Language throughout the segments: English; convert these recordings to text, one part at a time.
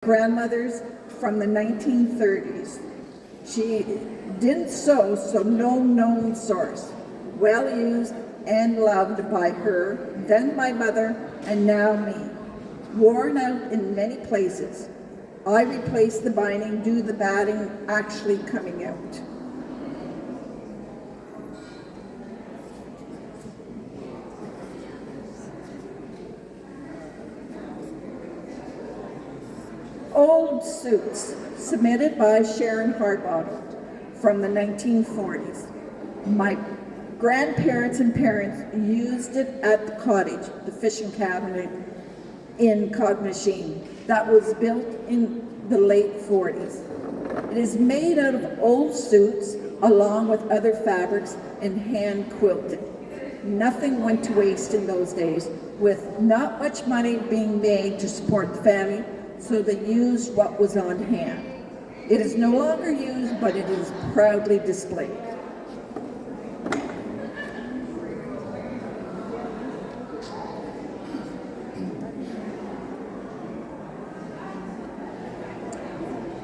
grandmother's from the 1930s. She didn't sew, so no known source. Well used and loved by her, then my mother, and now me. Worn out in many places. I replaced the binding due to the batting actually coming out. Old Suits, submitted by Sharon Harbottle from the 1940s. My grandparents and parents used it at the cottage, the fishing cabinet in Penetanguishene that was built in the late 40s. It is made out of old suits along with other fabrics and hand quilted. Nothing went to waste in those days, with not much money being made to support the family, so they used what was on hand. It is no longer used, but it is proudly displayed.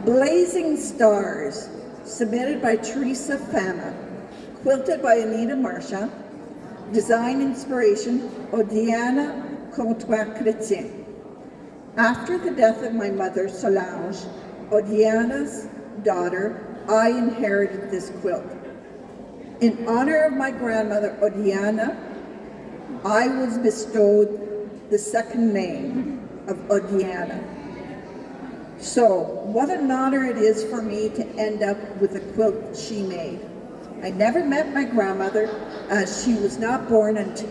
Blazing Stars, submitted by Teresa Fama, quilted by Anita Marsha, design inspiration, Odiana Chrétien. After the death of my mother, Solange, Odiana's daughter, I inherited this quilt. In honor of my grandmother, Odiana, I was bestowed the second name of Odiana. So, what an honor it is for me to end up with a quilt she made. I never met my grandmother, as I was not born until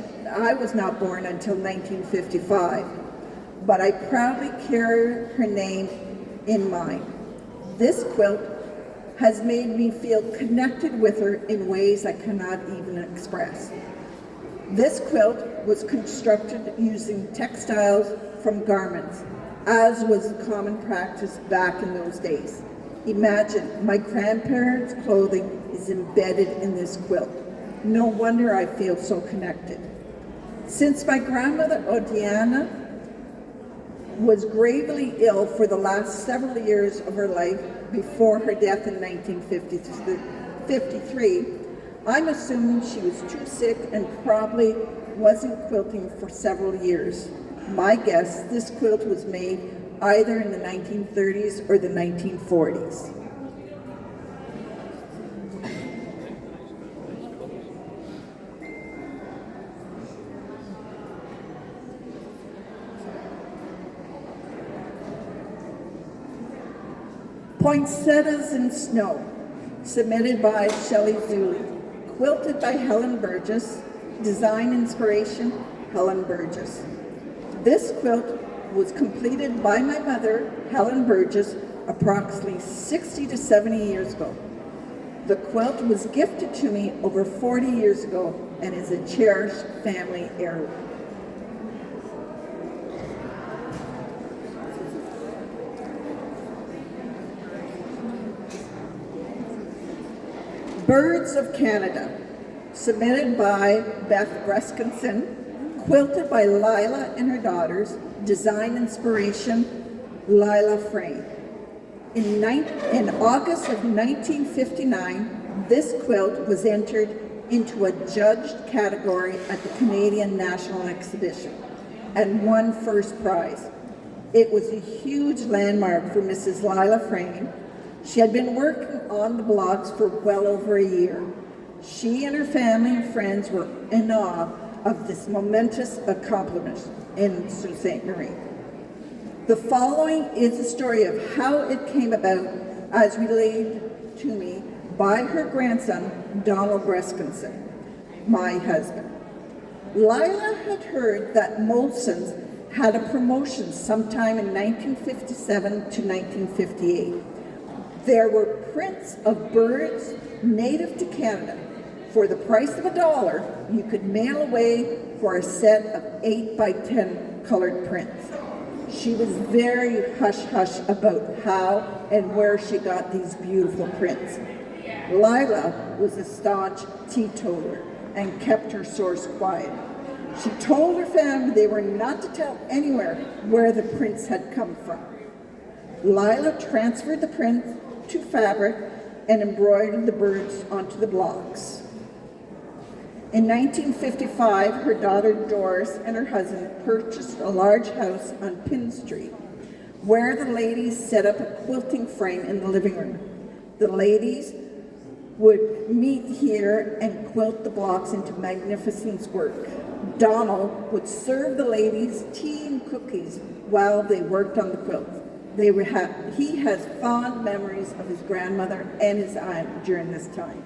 1955. But I proudly carry her name in mind. This quilt has made me feel connected with her in ways I cannot even express. This quilt was constructed using textiles from garments, as was the common practice back in those days. Imagine, my grandparents' clothing is embedded in this quilt. No wonder I feel so connected. Since my grandmother, Odiana, was gravely ill for the last several years of her life before her death in 1953. I'm assuming she was too sick and probably wasn't quilting for several years. My guess, this quilt was made either in the 1930s or the 1940s. Poinsettias in Snow, submitted by Shelley Zuley, quilted by Helen Burgess, design inspiration, Helen Burgess. This quilt was completed by my mother, Helen Burgess, approximately 60 to 70 years ago. The quilt was gifted to me over 40 years ago and is a cherished family heirloom. Birds of Canada, submitted by Beth Breskinson, quilted by Lila and her daughters, design inspiration, Lila Frame. In August of 1959, this quilt was entered into a judged category at the Canadian National Exhibition and won first prize. It was a huge landmark for Mrs. Lila Frame. She had been working on the blocks for well over a year. She and her family and friends were in awe of this momentous accomplishment in Sault Ste. Marie. The following is the story of how it came about as relayed to me by her grandson, Donald Breskinson, my husband. Lila had heard that Molson's had a promotion sometime in 1957 to 1958. There were prints of birds native to Canada. For the price of $1, you could mail away for a set of 8 by 10 colored prints. She was very hush-hush about how and where she got these beautiful prints. Lila was a staunch teetotaler and kept her source quiet. She told her family they were not to tell anywhere where the prints had come from. Lila transferred the print to fabric and embroidered the birds onto the blocks. In 1955, her daughter Doris and her husband purchased a large house on Pin Street, where the ladies set up a quilting frame in the living room. The ladies would meet here and quilt the blocks into magnificent work. Donald would serve the ladies tea and cookies while they worked on the quilt. He has fond memories of his grandmother and his aunt during this time.